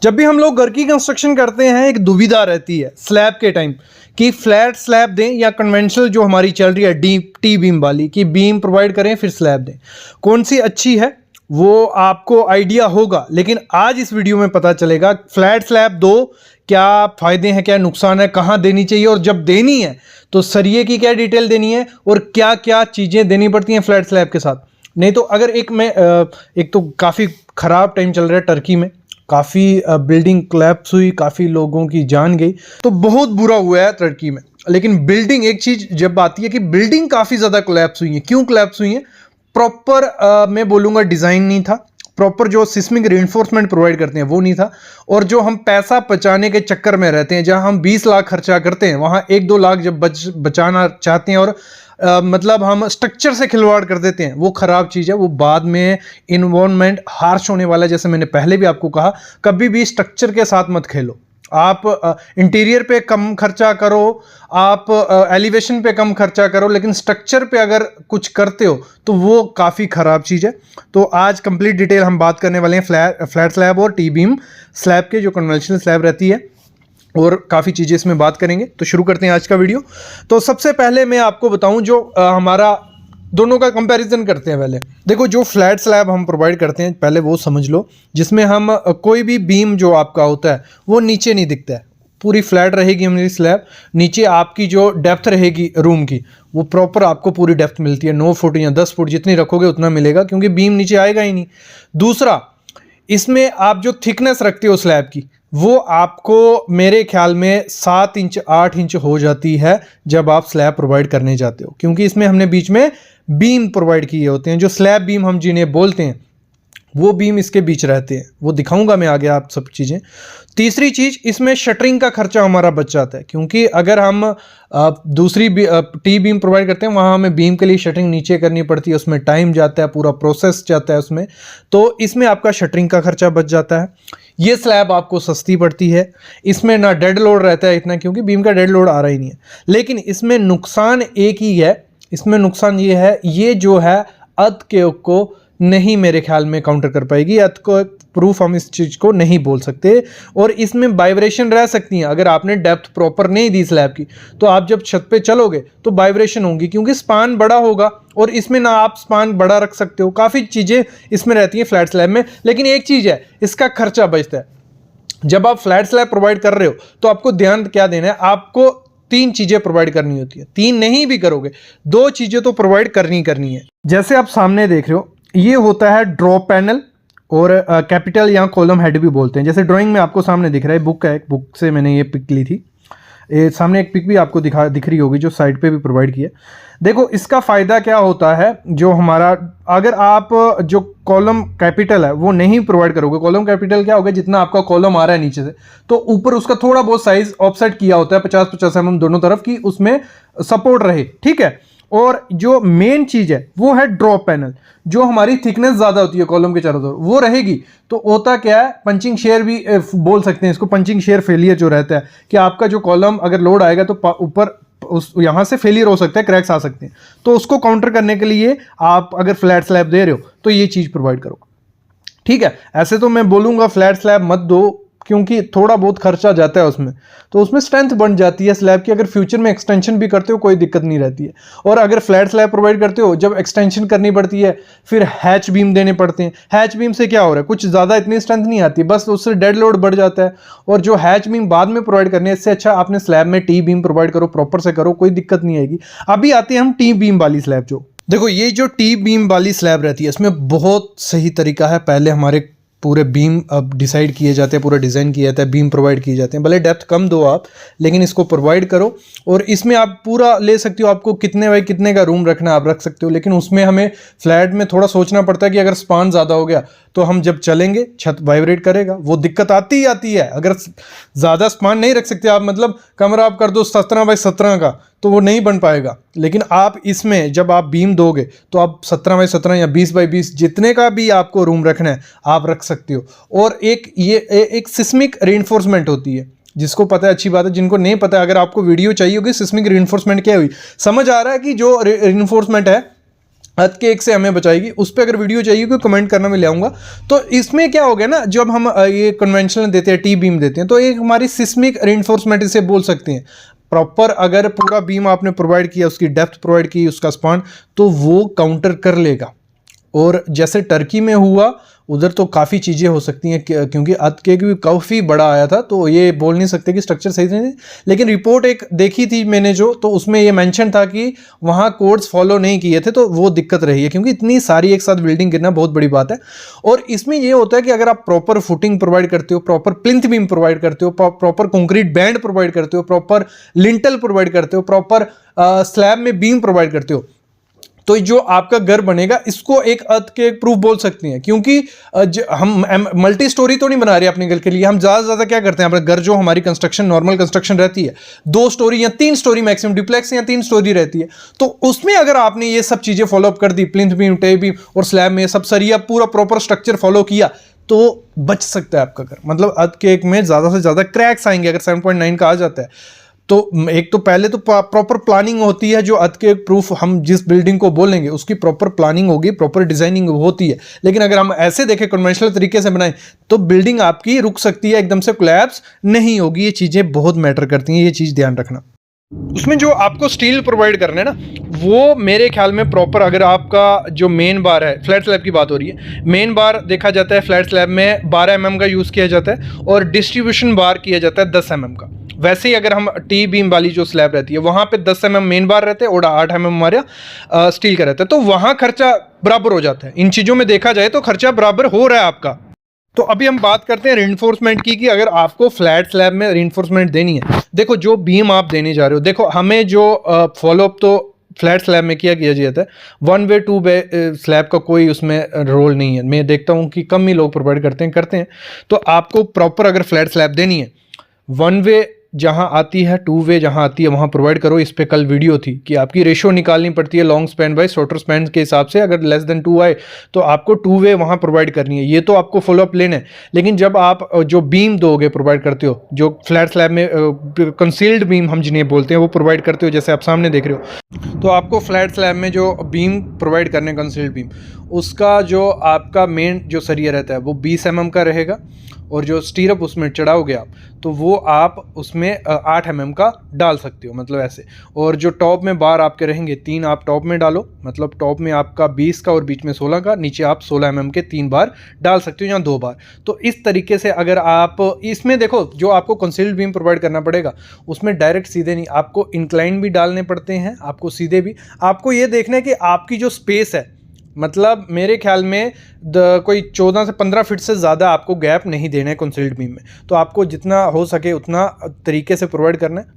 जब भी हम लोग घर की कंस्ट्रक्शन करते हैं एक दुविधा रहती है स्लैब के टाइम कि फ्लैट स्लैब दें या कन्वेंशनल जो हमारी चल रही है टी बीम वाली कि बीम प्रोवाइड करें फिर स्लैब दें, कौन सी अच्छी है वो आपको आइडिया होगा। लेकिन आज इस वीडियो में पता चलेगा फ्लैट स्लैब दो क्या फ़ायदे हैं, क्या नुकसान है, कहाँ देनी चाहिए और जब देनी है तो सरिये की क्या डिटेल देनी है और क्या क्या चीज़ें देनी पड़ती हैं फ्लैट स्लैब के साथ। नहीं तो अगर एक तो काफ़ी ख़राब टाइम चल रहा है टर्की में, काफ़ी बिल्डिंग कोलैप्स हुई, काफ़ी लोगों की जान गई, तो बहुत बुरा हुआ है टर्की में। लेकिन बिल्डिंग एक चीज़ जब आती है कि बिल्डिंग काफ़ी ज़्यादा कोलैप्स हुई है, क्यों कोलैप्स हुई है? प्रॉपर मैं बोलूँगा डिज़ाइन नहीं था, प्रॉपर जो सिस्मिक रिइंफोर्समेंट प्रोवाइड करते हैं वो नहीं था, और जो हम पैसा बचाने के चक्कर में रहते हैं, जहां हम 20 लाख खर्चा करते हैं वहां 1-2 लाख जब बचाना चाहते हैं और मतलब हम स्ट्रक्चर से खिलवाड़ कर देते हैं, वो खराब चीज़ है। वो बाद में इन्वायरमेंट हार्श होने वाला है। जैसे मैंने पहले भी आपको कहा, कभी भी स्ट्रक्चर के साथ मत खेलो। आप इंटीरियर पे कम खर्चा करो, आप एलिवेशन पे कम खर्चा करो, लेकिन स्ट्रक्चर पे अगर कुछ करते हो तो वो काफ़ी ख़राब चीज़ है। तो आज कंप्लीट डिटेल हम बात करने वाले हैं फ्लैट स्लैब और टी बीम स्लैब के, जो कन्वेंशनल स्लैब रहती है, और काफ़ी चीज़ें इसमें बात करेंगे। तो शुरू करते हैं आज का वीडियो। तो सबसे पहले मैं आपको बताऊं जो हमारा दोनों का कंपैरिजन करते हैं। पहले देखो, जो फ्लैट स्लैब हम प्रोवाइड करते हैं पहले वो समझ लो, जिसमें हम कोई भी बीम जो आपका होता है वो नीचे नहीं दिखता है, पूरी फ्लैट रहेगी हमारी स्लैब। नीचे आपकी जो डेप्थ रहेगी रूम की वो प्रॉपर आपको पूरी डेप्थ मिलती है, 9 फुट या 10 फुट जितनी रखोगे उतना मिलेगा, क्योंकि बीम नीचे आएगा ही नहीं। दूसरा, इसमें आप जो थिकनेस रखते हो स्लैब की वो आपको मेरे ख्याल में 7 इंच 8 इंच हो जाती है जब आप स्लैब प्रोवाइड करने जाते हो, क्योंकि इसमें हमने बीच में बीम प्रोवाइड किए होते हैं, जो स्लैब बीम हम जिन्हें बोलते हैं वो बीम इसके बीच रहते हैं, वो दिखाऊंगा मैं आगे आप सब चीज़ें। तीसरी चीज़, इसमें शटरिंग का खर्चा हमारा बच जाता है, क्योंकि अगर हम दूसरी टी बीम प्रोवाइड करते हैं वहाँ हमें बीम के लिए शटरिंग नीचे करनी पड़ती है, उसमें टाइम जाता है, पूरा प्रोसेस जाता है उसमें, तो इसमें आपका शटरिंग का खर्चा बच जाता है। ये स्लैब आपको सस्ती पड़ती है, इसमें ना डेड लोड रहता है इतना, क्योंकि बीम का डेड लोड आ रहा ही नहीं है। लेकिन इसमें नुकसान एक ही है, इसमें नुकसान ये है, ये जो है अर्थ के को नहीं मेरे ख्याल में काउंटर कर पाएगी, अर्थ को प्रूफ हम इस चीज़ को नहीं बोल सकते। और इसमें वाइब्रेशन रह सकती हैं, अगर आपने डेप्थ प्रॉपर नहीं दी स्लैब की तो आप जब छत पे चलोगे तो वाइब्रेशन होंगी, क्योंकि स्पान बड़ा होगा और इसमें ना आप स्पान बड़ा रख सकते हो, काफ़ी चीज़ें इसमें रहती हैं फ्लैट स्लैब में। लेकिन एक चीज़ है, इसका खर्चा बचता है। जब आप फ्लैट स्लैब प्रोवाइड कर रहे हो तो आपको ध्यान क्या देना है, आपको 3 चीज़ें प्रोवाइड करनी होती है। 3 नहीं भी करोगे, 2 चीज़ें तो प्रोवाइड करनी है। जैसे आप सामने देख रहे हो, ये होता है ड्रॉप पैनल, और कैपिटल या कॉलम हेड भी बोलते हैं। जैसे ड्राइंग में आपको सामने दिख रहा है, बुक है, एक बुक से मैंने ये पिक ली थी, ये सामने एक पिक भी आपको दिख रही होगी जो साइड पे भी प्रोवाइड की है। देखो इसका फ़ायदा क्या होता है, जो हमारा अगर आप जो कॉलम कैपिटल है वो नहीं प्रोवाइड करोगे, कॉलम कैपिटल क्या होगा, जितना आपका कॉलम आ रहा है नीचे से तो ऊपर उसका थोड़ा बहुत साइज ऑफसेट किया होता है 50-50 mm दोनों तरफ की, उसमें सपोर्ट रहे, ठीक है। और जो मेन चीज़ है वो है ड्रॉप पैनल, जो हमारी थिकनेस ज़्यादा होती है कॉलम के चारों तरफ वो रहेगी। तो होता क्या है, पंचिंग शेयर भी बोल सकते हैं इसको, पंचिंग शेयर फेलियर जो रहता है कि आपका जो कॉलम अगर लोड आएगा तो ऊपर उस यहाँ से फेलियर हो सकता है, क्रैक्स आ सकते हैं। तो उसको काउंटर करने के लिए आप अगर फ्लैट स्लैब दे रहे हो तो ये चीज़ प्रोवाइड करो, ठीक है। ऐसे तो मैं बोलूँगा फ्लैट स्लैब मत दो, क्योंकि थोड़ा बहुत खर्चा जाता है उसमें, तो उसमें स्ट्रेंथ बन जाती है स्लैब की। अगर फ्यूचर में एक्सटेंशन भी करते हो कोई दिक्कत नहीं रहती है। और अगर फ्लैट स्लैब प्रोवाइड करते हो, जब एक्सटेंशन करनी पड़ती है फिर हैच बीम देने पड़ते हैं। हैच बीम से क्या हो रहा है, कुछ ज़्यादा इतनी स्ट्रेंथ नहीं आती, बस उससे डेड लोड बढ़ जाता है। और जो हैच बीम बाद में प्रोवाइड करनी है, इससे अच्छा आपने स्लैब में टी बीम प्रोवाइड करो, प्रॉपर से करो, कोई दिक्कत नहीं आएगी। अभी आते हैं हम टी बीम वाली स्लैब। जो देखो ये जो टी बीम वाली स्लैब रहती है इसमें बहुत सही तरीका है, पहले हमारे पूरे बीम अब डिसाइड किए जाते हैं, पूरा डिज़ाइन किया जाता है, बीम प्रोवाइड किए जाते हैं। भले डेप्थ कम दो आप, लेकिन इसको प्रोवाइड करो। और इसमें आप पूरा ले सकते हो, आपको कितने बाई कितने का रूम रखना आप रख सकते हो। लेकिन उसमें हमें फ्लैट में थोड़ा सोचना पड़ता है कि अगर स्पान ज़्यादा हो गया तो हम जब चलेंगे छत वाइब्रेट करेगा, वो दिक्कत आती ही आती है। अगर ज़्यादा स्पान नहीं रख सकते आप, मतलब कमरा आप कर दो 17 बाई 17 का, तो वो नहीं बन पाएगा। लेकिन आप इसमें जब आप बीम दोगे तो आप 17 बाई 17 या 20 बाई 20 जितने का भी आपको रूम रखना है आप रख सकते हो। और ये एक सिस्मिक रीइंफोर्समेंट होती है, जिसको पता है अच्छी बात है, जिनको नहीं पता अगर आपको वीडियो चाहिए होगी सिस्मिक रीइंफोर्समेंट क्या हुई, समझ आ रहा है कि जो रीइंफोर्समेंट है हद केक से हमें बचाएगी। उस पर अगर वीडियो चाहिए कोई कमेंट करना, मैं ले आऊँगा। तो इसमें क्या हो गया ना, जब हम ये कन्वेंशनल देते हैं, टी बीम देते हैं, तो एक हमारी सिस्मिक रिइंफोर्समेंट इसे बोल सकते हैं। प्रॉपर अगर पूरा बीम आपने प्रोवाइड किया, उसकी डेप्थ प्रोवाइड की, उसका स्पान, तो वो काउंटर कर लेगा। और जैसे टर्की में हुआ, उधर तो काफ़ी चीज़ें हो सकती हैं, क्योंकि अर्थ केक भी काफ़ी बड़ा आया था, तो ये बोल नहीं सकते कि स्ट्रक्चर सही नहीं। लेकिन रिपोर्ट एक देखी थी मैंने जो, तो उसमें ये मेंशन था कि वहाँ कोड्स फॉलो नहीं किए थे, तो वो दिक्कत रही है, क्योंकि इतनी सारी एक साथ बिल्डिंग गिरना बहुत बड़ी बात है। और इसमें ये होता है कि अगर आप प्रॉपर फुटिंग प्रोवाइड करते हो, प्रॉपर प्लिंथ बीम प्रोवाइड करते हो, प्रॉपर कंक्रीट बैंड प्रोवाइड करते हो, प्रॉपर लिंटल प्रोवाइड करते हो, प्रॉपर स्लैब में बीम प्रोवाइड करते हो, तो जो आपका घर बनेगा, इसको एक अर्थ के प्रूफ बोल सकते हैं। क्योंकि हम मल्टी स्टोरी तो नहीं बना रहे अपने घर के लिए। हम ज़्यादा से ज़्यादा क्या करते हैं, अपने घर जो हमारी कंस्ट्रक्शन, नॉर्मल कंस्ट्रक्शन रहती है, 2 स्टोरी या 3 स्टोरी मैक्सिमम, डिप्लेक्स या 3 स्टोरी रहती है। तो उसमें अगर आपने ये सब चीज़ें फॉलोअप कर दी, प्लिंथ बीम, टे बीम और स्लैब में सब सरिया, पूरा प्रॉपर स्ट्रक्चर फॉलो किया, तो बच सकता है आपका घर। मतलब अर्थ केक में ज़्यादा से ज़्यादा क्रैक्स आएंगे अगर 7.9 का आ जाता है। तो एक तो पहले तो प्रॉपर प्लानिंग होती है, जो अर्थ के प्रूफ हम जिस बिल्डिंग को बोलेंगे उसकी प्रॉपर प्लानिंग होगी, प्रॉपर डिजाइनिंग होती है। लेकिन अगर हम ऐसे देखें, कन्वेंशनल तरीके से बनाएं, तो बिल्डिंग आपकी रुक सकती है, एकदम से कोलैप्स नहीं होगी। ये चीज़ें बहुत मैटर करती हैं, ये चीज़ ध्यान रखना। उसमें जो आपको स्टील प्रोवाइड करना है ना, वो मेरे ख्याल में प्रॉपर, अगर आपका जो मेन बार है, फ्लैट स्लैब की बात हो रही है, मेन बार देखा जाता है फ्लैट स्लैब में 12 mm का यूज़ किया जाता है, और डिस्ट्रीब्यूशन बार किया जाता है 10 mm का। वैसे ही अगर हम टी बीम वाली जो स्लैब रहती है, वहाँ पे 10 mm मेन बार रहते हैं और 8 mm हमारा स्टील का रहता है, तो वहाँ खर्चा बराबर हो जाता है। इन चीज़ों में देखा जाए तो खर्चा बराबर हो रहा है आपका। तो अभी हम बात करते हैं रिइंफोर्समेंट की, कि अगर आपको फ्लैट स्लैब में रिइंफोर्समेंट देनी है, देखो जो बीम आप देने जा रहे हो, देखो हमें जो फॉलोअप तो फ्लैट स्लैब में किया जाता है, 1 वे 2 वे स्लैब का कोई उसमें रोल नहीं है। मैं देखता हूँ कि कम ही लोग प्रोवाइड करते हैं। तो आपको प्रॉपर अगर फ्लैट स्लैब देनी है, 1 वे जहां आती है, 2 वे जहां आती है, वहां प्रोवाइड करो। इस पे कल वीडियो थी कि आपकी रेशियो निकालनी पड़ती है long span by shorter span के हिसाब से। अगर लेस देन 2 आए तो आपको 2 वे वहां प्रोवाइड करनी है। ये तो आपको फॉलोअप लेना है। लेकिन जब आप जो बीम दोगे, प्रोवाइड करते हो, जो फ्लैट स्लैब में कंसील्ड बीम हम जिन्हें बोलते हैं, वो प्रोवाइड करते हो, जैसे आप सामने देख रहे हो, तो आपको फ्लैट स्लैब में जो बीम प्रोवाइड करने, कंसील्ड बीम, उसका जो आपका मेन जो सरिया रहता है वो 20 mm का रहेगा, और जो स्टीरअप उसमें चढ़ाओगे आप, तो वो आप उसमें 8 mm का डाल सकते हो, मतलब ऐसे। और जो टॉप में बार आपके रहेंगे, 3 आप टॉप में डालो, मतलब टॉप में आपका 20 का और बीच में 16 का, नीचे आप 16 mm के 3 बार डाल सकते हो या 2 बार। तो इस तरीके से अगर आप इसमें देखो, जो आपको कंसील्ड बीम प्रोवाइड करना पड़ेगा, उसमें डायरेक्ट सीधे नहीं, आपको इंक्लाइन भी डालने पड़ते हैं, आपको सीधे भी। आपको ये देखना है कि आपकी जो स्पेस है, मतलब मेरे ख्याल में कोई 14 से 15 फीट से ज़्यादा आपको गैप नहीं देना है कंसील्ड बीम में। तो आपको जितना हो सके उतना तरीके से प्रोवाइड करना है।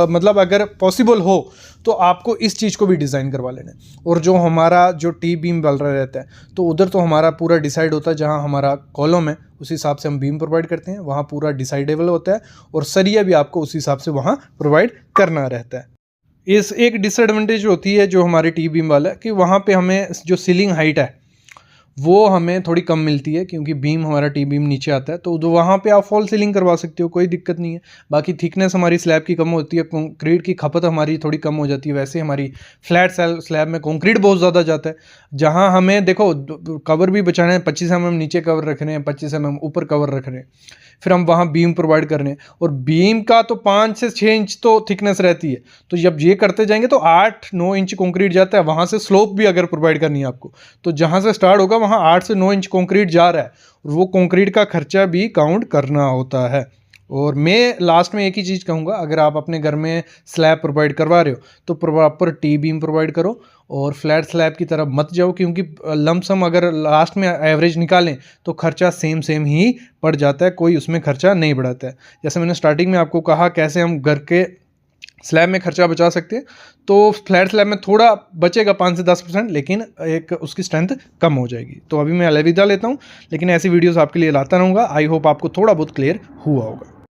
मतलब अगर पॉसिबल हो तो आपको इस चीज़ को भी डिज़ाइन करवा लेना है। और जो हमारा जो टी बीम बल रहा रहता है, तो उधर तो हमारा पूरा डिसाइड होता है, जहाँ हमारा कॉलम है उस हिसाब से हम बीम प्रोवाइड करते हैं, वहाँ पूरा डिसाइडेबल होता है, और सरिया भी आपको उस हिसाब से वहाँ प्रोवाइड करना रहता है। इस एक डिसएडवांटेज होती है जो हमारी टी बीम वाला है, कि वहाँ पे हमें जो सीलिंग हाइट है वो हमें थोड़ी कम मिलती है, क्योंकि बीम हमारा टी बीम नीचे आता है, तो वहाँ पे आप फॉल सीलिंग करवा सकते हो, कोई दिक्कत नहीं है। बाकी थिकनेस हमारी स्लैब की कम होती है, कंक्रीट की खपत हमारी थोड़ी कम हो जाती है। वैसे हमारी फ्लैट स्लैब में कंक्रीट बहुत ज़्यादा जाता है, जहाँ हमें देखो कवर भी बचाना है, 25 mm नीचे कवर रख रहे हैं, 25 mm ऊपर कवर रख रहे हैं, फिर हम वहाँ बीम प्रोवाइड कर रहे हैं, और बीम का तो 5 से 6 इंच तो थिकनेस रहती है। तो जब ये करते जाएंगे तो 8-9 इंच कंक्रीट जाता है। वहाँ से स्लोप भी अगर प्रोवाइड करनी है आपको, तो जहाँ से स्टार्ट होगा वहाँ 8 से 9 इंच कंक्रीट जा रहा है, और वो कंक्रीट का खर्चा भी काउंट करना होता है। और मैं लास्ट में एक ही चीज़ कहूँगा, अगर आप अपने घर में स्लैब प्रोवाइड करवा रहे हो तो प्रॉपर टी बीम प्रोवाइड करो, और फ्लैट स्लैब की तरफ मत जाओ, क्योंकि लमसम अगर लास्ट में एवरेज निकालें तो खर्चा सेम ही पड़ जाता है, कोई उसमें खर्चा नहीं बढ़ाता है। जैसे मैंने स्टार्टिंग में आपको कहा कैसे हम घर के स्लैब में खर्चा बचा सकते हैं, तो फ्लैट स्लैब में थोड़ा बचेगा 5 से 10%, लेकिन एक उसकी स्ट्रेंथ कम हो जाएगी। तो अभी मैं अलविदा लेता हूँ, लेकिन ऐसी वीडियोस आपके लिए लाता रहूँगा। आई होप आपको थोड़ा बहुत क्लियर हुआ होगा।